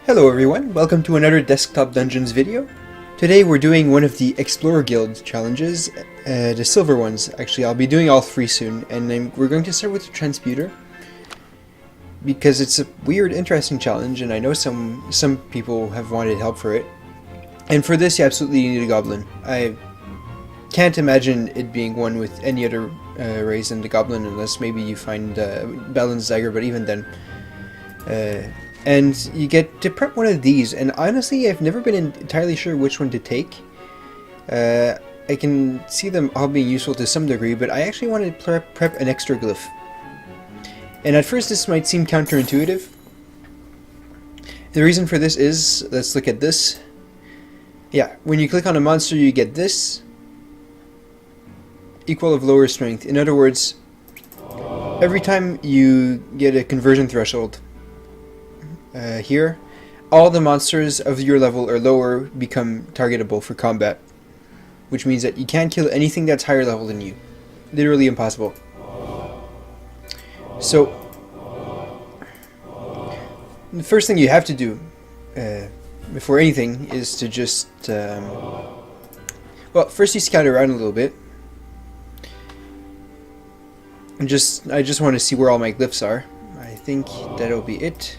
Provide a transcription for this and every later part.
Hello everyone, welcome to another Desktop Dungeons video. Today we're doing one of the Explorer Guild challenges, the silver ones. Actually, I'll be doing all three soon, and we're going to start with the Transmuter because it's a weird, interesting challenge, and I know some people have wanted help for it. And for this, you absolutely need a goblin. I can't imagine it being one with any other race than the goblin, unless maybe you find Balin's Dagger, but even then. And you get to prep one of these, and honestly, I've never been entirely sure which one to take. I can see them all being useful to some degree, but I actually want to prep an extra glyph. And at first this might seem counterintuitive. The reason for this is, let's look at this. Yeah, when you click on a monster you get this. Equal of lower strength. In other words, every time you get a conversion threshold, here, all the monsters of your level or lower become targetable for combat, which means that you can't kill anything that's higher level than you. Literally impossible. So, the first thing you have to do before anything is to just, well, first you scout around a little bit. And I just want to see where all my glyphs are. I think that'll be it.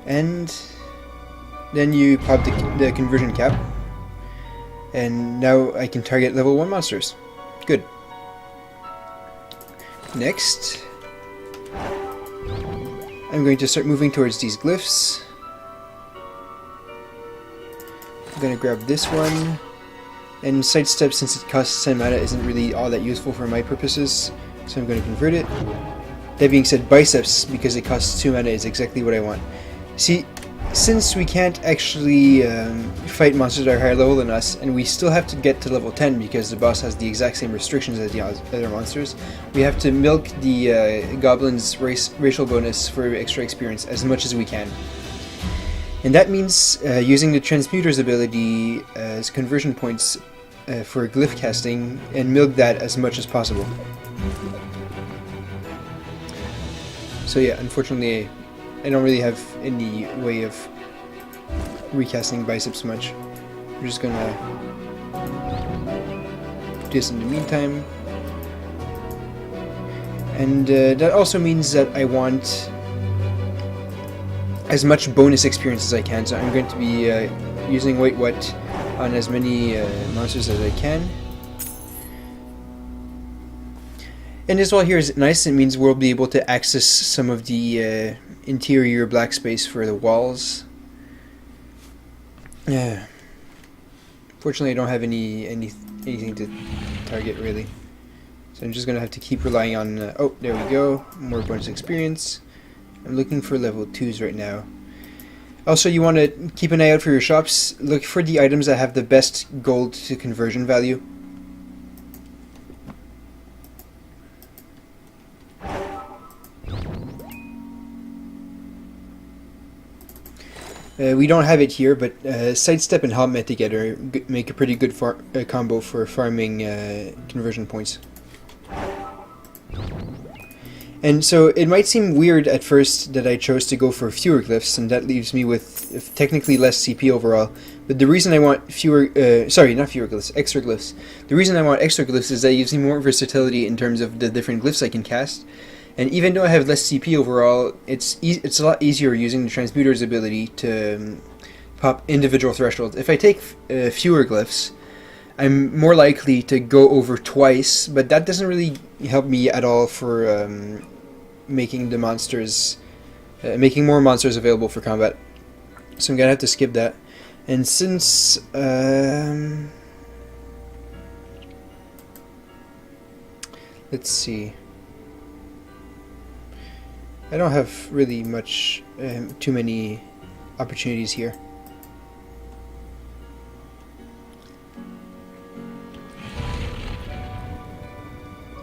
And then you pop the conversion cap, and now I can target level 1 monsters. Good. Next, I'm going to start moving towards these glyphs. I'm going to grab this one, and sidestep, since it costs 10 mana, isn't really all that useful for my purposes, so I'm going to convert it. That being said, biceps, because it costs 2 mana, is exactly what I want. See, since we can't actually fight monsters that are higher level than us, and we still have to get to level 10 because the boss has the exact same restrictions as the other monsters, we have to milk the goblin's racial bonus for extra experience as much as we can. And that means using the Transmuter's ability as conversion points for glyph casting, and milk that as much as possible. So yeah, unfortunately, I don't really have any way of recasting biceps much. I'm just gonna do this in the meantime. And that also means that I want as much bonus experience as I can, so I'm going to be using Wait What on as many monsters as I can. And this wall here is nice. It means we'll be able to access some of the interior black space for the walls. Yeah. Fortunately, I don't have anything to target really, so I'm just gonna have to keep relying on. Oh, there we go. More bonus experience. I'm looking for level 2s right now. Also, you want to keep an eye out for your shops. Look for the items that have the best gold to conversion value. We don't have it here, but sidestep and helmet together make a pretty good combo for farming conversion points. And so it might seem weird at first that I chose to go for fewer glyphs, and that leaves me with technically less CP overall. But the reason I want extra glyphs. The reason I want extra glyphs is that it gives me more versatility in terms of the different glyphs I can cast. And even though I have less CP overall, it's a lot easier using the Transmuter's ability to pop individual thresholds. If I take fewer glyphs, I'm more likely to go over twice, but that doesn't really help me at all for making the monsters, making more monsters available for combat. So I'm gonna have to skip that. And since let's see. I don't have really much, too many opportunities here.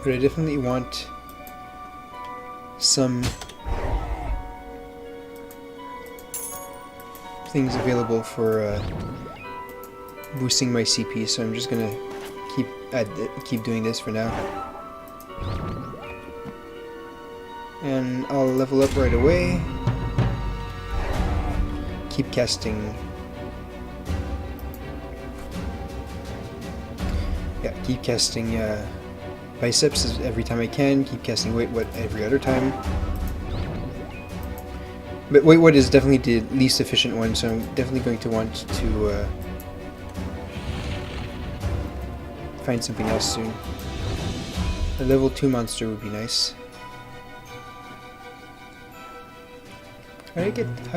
But I definitely want some things available for boosting my CP, so I'm just gonna keep doing this for now. And I'll level up right away. Keep casting. Yeah, keep casting biceps every time I can. Keep casting wait what every other time. But wait what is definitely the least efficient one, so I'm definitely going to want to find something else soon. A level 2 monster would be nice. How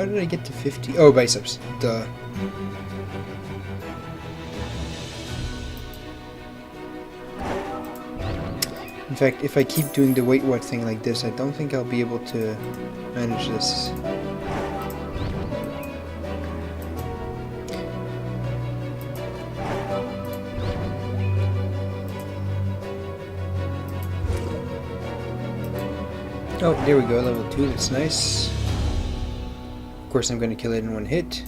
did I get to 50? Oh, biceps. Duh. In fact, if I keep doing the wait what thing like this, I don't think I'll be able to manage this. Oh, there we go, level 2, that's nice. Of course I'm going to kill it in one hit.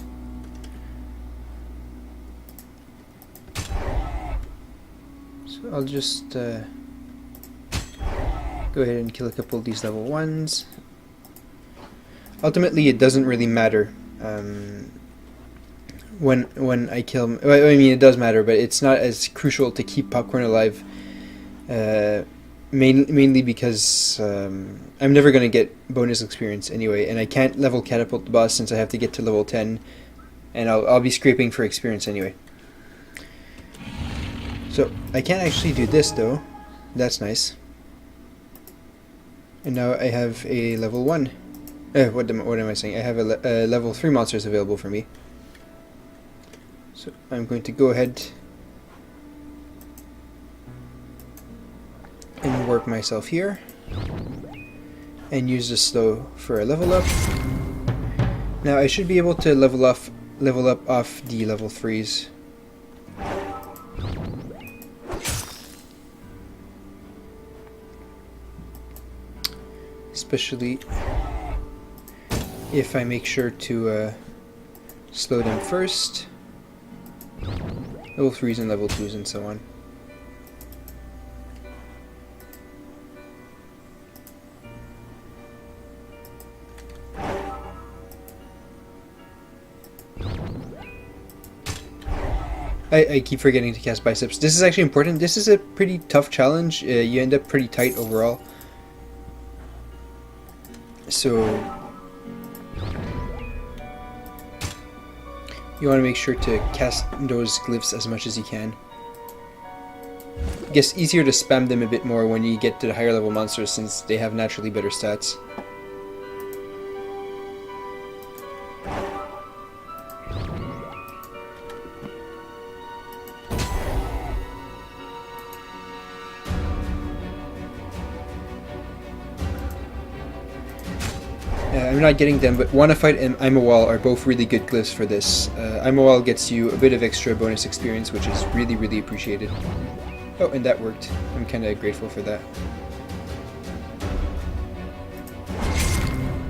So I'll just go ahead and kill a couple of these level 1s. Ultimately it doesn't really matter when I kill... Well, I mean it does matter, but it's not as crucial to keep Popcorn alive. Mainly because I'm never going to get bonus experience anyway, and I can't level catapult the boss since I have to get to level 10, and I'll be scraping for experience anyway. So I can't actually do this though. That's nice. And now I have a level 1. What am I saying? I have a level 3 monsters available for me. So I'm going to go ahead and work myself here and use the slow for a level up. Now I should be able to level up off the level 3s. Especially if I make sure to slow them first. Level 3s and level 2s and so on. I keep forgetting to cast biceps. This is actually important. This is a pretty tough challenge. You end up pretty tight overall. So you want to make sure to cast those glyphs as much as you can. I guess easier to spam them a bit more when you get to the higher level monsters since they have naturally better stats. I'm not getting them, but Wanna Fight and I'm a Wall are both really good glyphs for this. I'm a Wall gets you a bit of extra bonus experience, which is really, really appreciated. Oh, and that worked. I'm kind of grateful for that.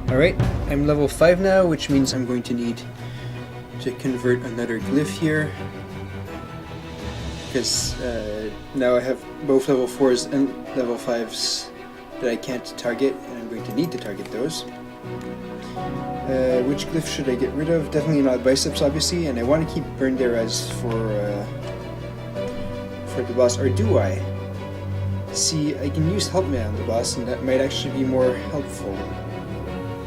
Alright, I'm level 5 now, which means I'm going to need to convert another glyph here. Because now I have both level 4s and level 5s that I can't target, and I'm going to need to target those. Which glyph should I get rid of? Definitely not biceps, obviously, and I want to keep Burn Their Res for the boss, or do I? See, I can use Help Me on the boss, and that might actually be more helpful.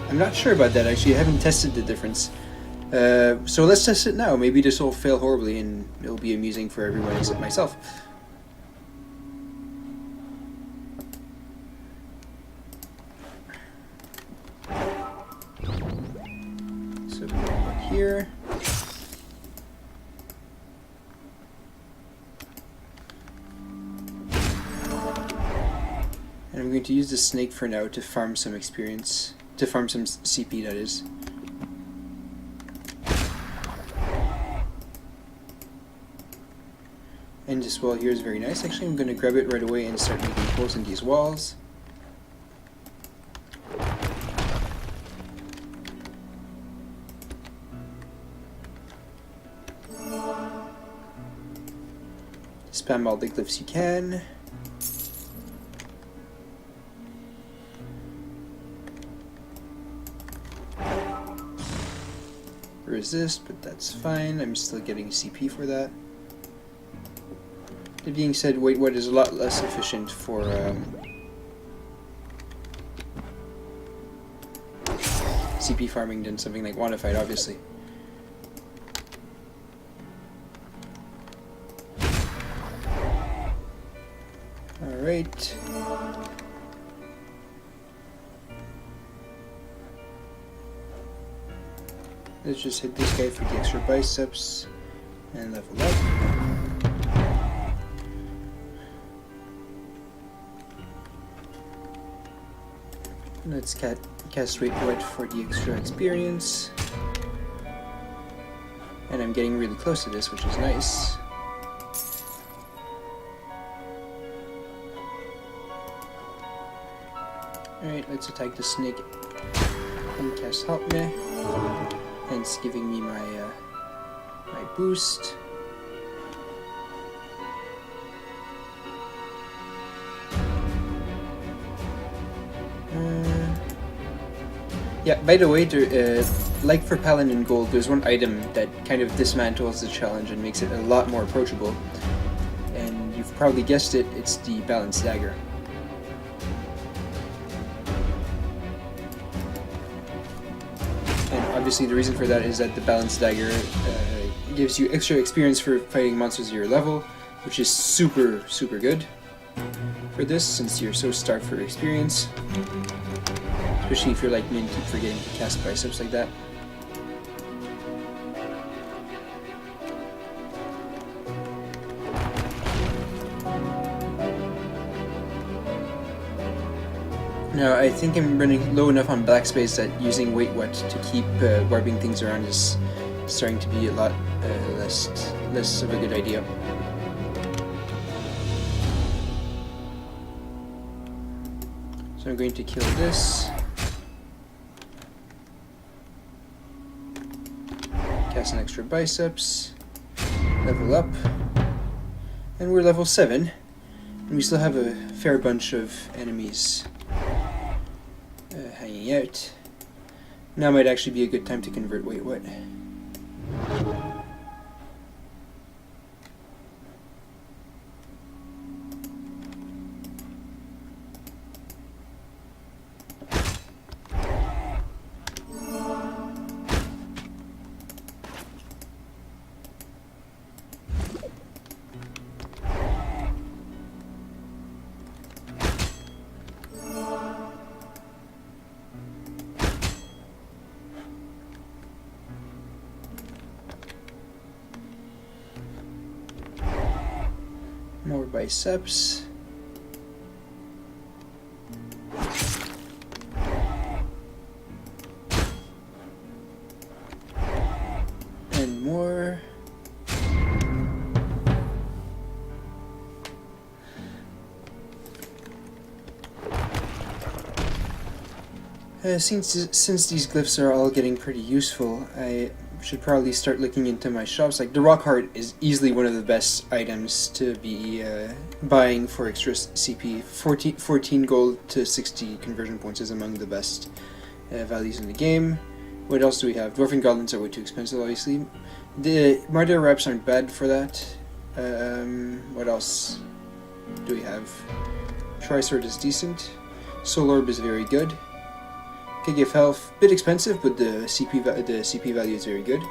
I'm not sure about that, actually. I haven't tested the difference. So let's test it now. Maybe this will fail horribly, and it'll be amusing for everyone except myself. So here. And I'm going to use the snake for now to farm some experience. To farm some CP, that is. And this wall here is very nice. Actually, I'm going to grab it right away and start making holes in these walls. Spam all the glyphs you can. resist, but that's fine. I'm still getting CP for that. That being said, wait, what is a lot less efficient for CP farming than something like Wannafight, obviously. Alright. Let's just hit this guy for the extra biceps and level up. Let's cast Wait What for the extra experience. And I'm getting really close to this, which is nice. Alright, let's attack the snake and cast Help Me. And it's giving me my my boost. Yeah, by the way, there, like for Paladin Gold, there's one item that kind of dismantles the challenge and makes it a lot more approachable. And you've probably guessed it, it's the Balance Dagger. And obviously the reason for that is that the Balance Dagger gives you extra experience for fighting monsters of your level, which is super, super good for this, since you're so starved for experience. Especially if you're like me and keep forgetting to cast biceps like that. Now I think I'm running low enough on black space that using Wait What to keep warping things around is starting to be a lot less of a good idea. So I'm going to kill this. Cast an extra biceps, level up, and we're level 7, and we still have a fair bunch of enemies hanging out. Now might actually be a good time to convert Wait What. More biceps. And more. Since these glyphs are all getting pretty useful, I should probably start looking into my shops. Like the Rock Heart is easily one of the best items to be buying for extra CP. 14 gold to 60 conversion points is among the best values in the game. What else do we have? Dwarven Goblins are way too expensive, obviously. The Martyr Wraps aren't bad for that. What else do we have? Tri-Sword is decent. Soul Orb is very good. Could give health, bit expensive, but the CP value is very good.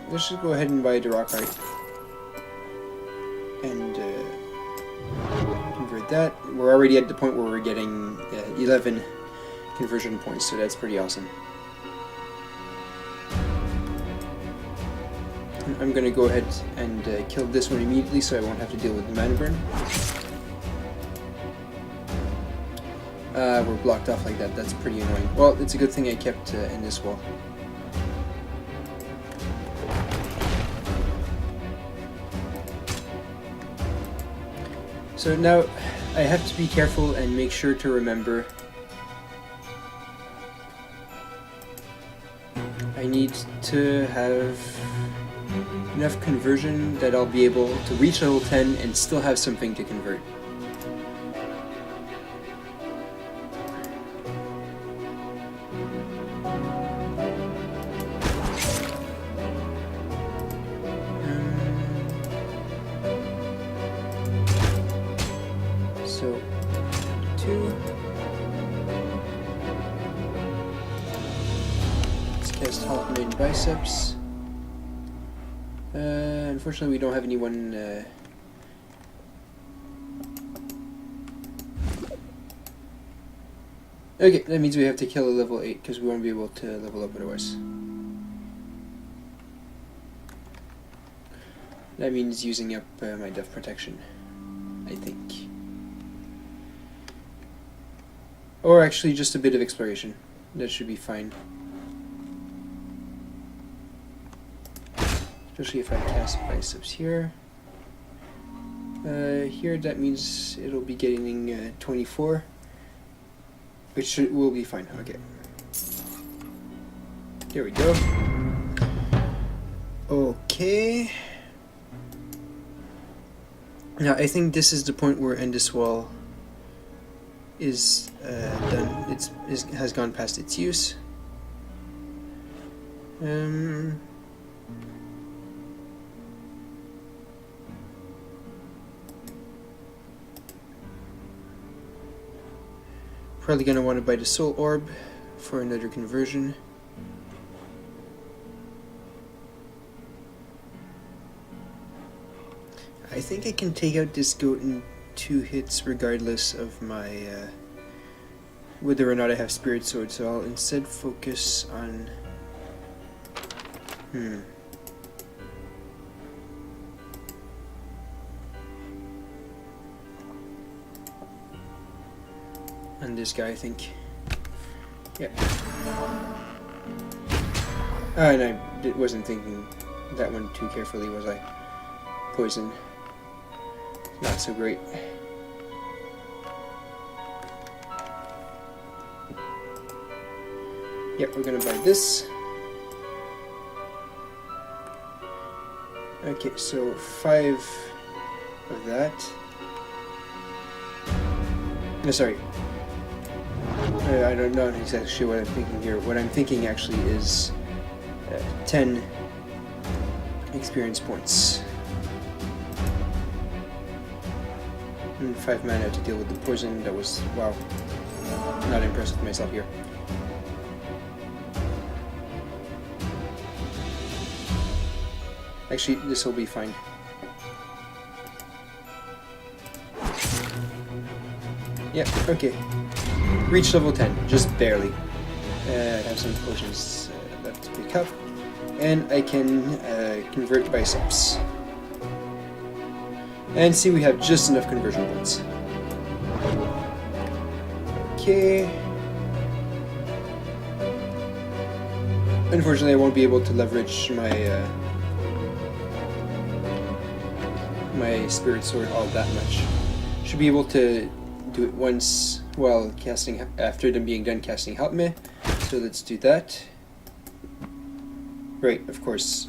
Let's just go ahead and buy the Rock Heart and convert that. We're already at the point where we're getting 11 conversion points, so that's pretty awesome. I'm gonna go ahead and kill this one immediately, so I won't have to deal with the mana burn. We're blocked off like that. That's pretty annoying. Well, it's a good thing I kept in this wall. So now I have to be careful and make sure to remember I need to have enough conversion that I'll be able to reach level 10 and still have something to convert. 2. Let's cast Halt Main Biceps. Unfortunately, we don't have anyone. Okay, that means we have to kill a level 8 because we won't be able to level up otherwise. That means using up my death protection, I think. Or actually just a bit of exploration. That should be fine. Especially if I cast Biceps here. Here that means it'll be getting 24. Which will be fine. Okay. There we go. Okay. Now I think this is the point where Endoswall is done. Has gone past its use. Probably gonna want to buy the Soul Orb for another conversion. I think I can take out this goat in 2 hits regardless of my whether or not I have Spirit Sword, so I'll instead focus on on this guy, I think. Yeah. And I wasn't thinking that one too carefully, was I? Poison. Not so great. Yep, we're gonna buy this. Okay, so 5 of that. No, sorry. I don't know exactly what I'm thinking here. What I'm thinking actually is 10 experience points. And 5 mana to deal with the poison. That was, wow, not impressed with myself here. Actually, this will be fine. Yep, okay. Reach level 10, just barely. I have some potions left to pick up. And I can convert Biceps. And see, we have just enough conversion points. Okay. Unfortunately, I won't be able to leverage my my Spirit Sword all that much. Should be able to do it once while casting, after them being done casting Help Me. So let's do that. Right, of course.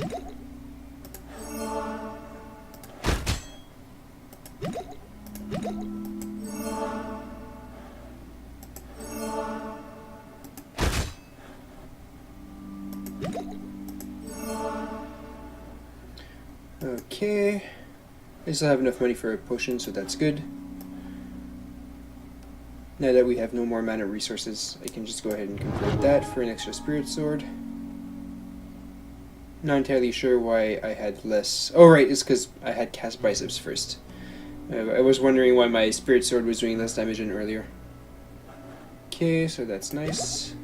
Okay. I still have enough money for a potion, so that's good. Now that we have no more mana resources, I can just go ahead and convert that for an extra Spirit Sword. Not entirely sure why I had less... Oh right, it's because I had cast Biceps first. I was wondering why my Spirit Sword was doing less damage than earlier. Okay, so that's nice.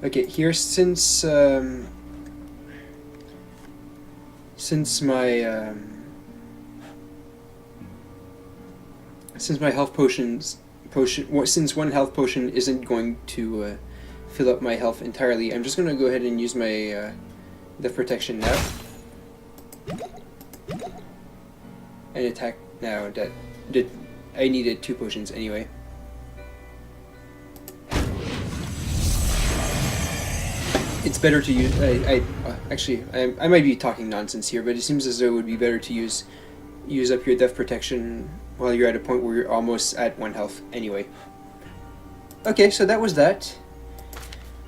Okay, here since my health since one health potion isn't going to fill up my health entirely, I'm just going to go ahead and use my death protection now and attack now. I needed 2 potions anyway. It's better to use. Actually, I might be talking nonsense here, but it seems as though it would be better to use up your death protection while you're at a point where you're almost at 1 health anyway. Okay, so that was that.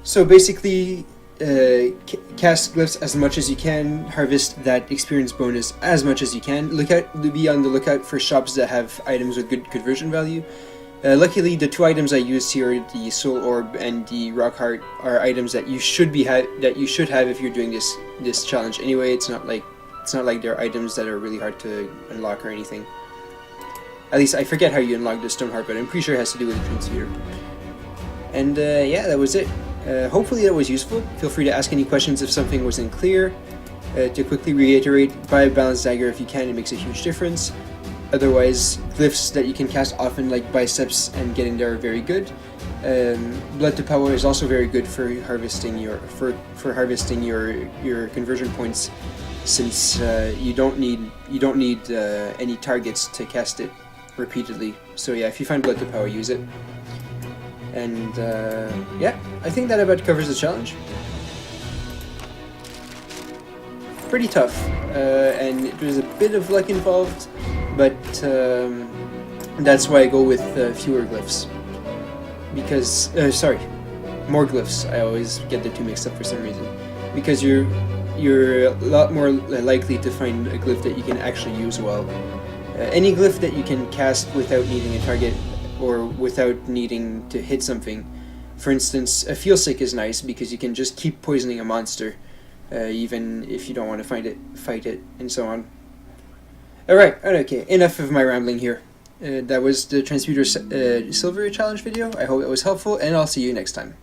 So basically, cast glyphs as much as you can, harvest that experience bonus as much as you can. Be on the lookout for shops that have items with good conversion value. Luckily, the 2 items I used here, the Soul Orb and the Rock Heart, are items that you should have if you're doing this challenge. Anyway, it's not like they're items that are really hard to unlock or anything. At least I forget how you unlock the Stone Heart, but I'm pretty sure it has to do with the Transmuter. And yeah, that was it. Hopefully that was useful. Feel free to ask any questions if something wasn't clear. To quickly reiterate, buy a Balanced Dagger if you can, it makes a huge difference. Otherwise, glyphs that you can cast often, like Biceps and Get In There, are very good. Blood to Power is also very good for harvesting your conversion points, since you don't need any targets to cast it repeatedly. So yeah, if you find Blood to Power, use it. And yeah, I think that about covers the challenge. Pretty tough, and there's a bit of luck involved, but that's why I go with fewer glyphs. Because, sorry, more glyphs. I always get the two mixed up for some reason. Because you're a lot more likely to find a glyph that you can actually use well. Any glyph that you can cast without needing a target or without needing to hit something. For instance, a Feel Sick is nice because you can just keep poisoning a monster, even if you don't want to fight it, and so on. Alright, okay, enough of my rambling here. That was the Transmuter Silver challenge video. I hope it was helpful, and I'll see you next time.